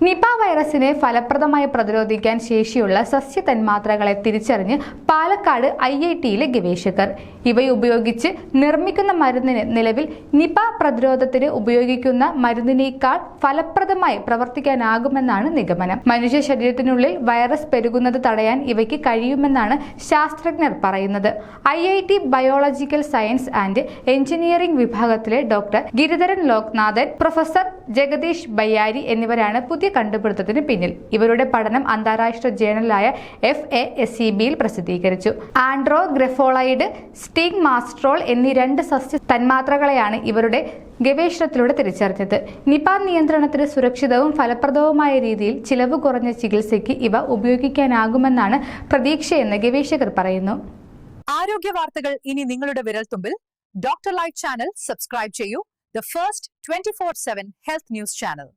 Nipah വൈറസിനെ ഫലപ്രദമായി പ്രതിരോധിക്കാൻ ശേഷിയുള്ള സസ്യ തന്മാത്രകളെ തിരിച്ചറിഞ്ഞ് പാലക്കാട് IIT-യിലെ ഗവേഷകർ. ഇവയുപയോഗിച്ച് നിർമ്മിക്കുന്ന മരുന്നിന് നിലവിൽ നിപ പ്രതിരോധത്തിന് ഉപയോഗിക്കുന്ന മരുന്നിനേക്കാൾ ഫലപ്രദമായി പ്രവർത്തിക്കാനാകുമെന്നാണ് നിഗമനം. മനുഷ്യ ശരീരത്തിനുള്ളിൽ വൈറസ് പെരുകുന്നത് തടയാൻ ഇവയ്ക്ക് കഴിയുമെന്നാണ് ശാസ്ത്രജ്ഞർ പറയുന്നത്. IIT biological science and engineering വിഭാഗത്തിലെ ഡോക്ടർ ഗിരിധരൻ ലോക്നാഥൻ, പ്രൊഫസർ ജഗദീഷ് ബയ്യാരി എന്നിവരാണ് പുതിയ കണ്ടുപിടുത്തത്തിന് പിന്നിൽ. ഇവരുടെ പഠനം അന്താരാഷ്ട്ര ജേണലായ FASEB-യിൽ പ്രസിദ്ധീകരിച്ചു. ആൻഡ്രോഗ്രെഫോളൈഡ്, സ്റ്റിഗ് മാസ്ട്രോൾ എന്നീ 2 സസ്യ തന്മാത്രകളെയാണ് ഇവരുടെ ഗവേഷണത്തിലൂടെ തിരിച്ചറിഞ്ഞത്. നിപ നിയന്ത്രണത്തിന് സുരക്ഷിതവും ഫലപ്രദവുമായ രീതിയിൽ ചിലവ് കുറഞ്ഞ ചികിത്സയ്ക്ക് ഇവ ഉപയോഗിക്കാനാകുമെന്നാണ് പ്രതീക്ഷയെന്ന് ഗവേഷകർ പറയുന്നു. ആരോഗ്യ വാർത്തകൾ ഇനി നിങ്ങളുടെ വിരൽത്തുമ്പിൽ. ഡോക്ടർ ലൈവ് ചാനൽ സബ്സ്ക്രൈബ് ചെയ്യൂ. The first 24/7 health news channel.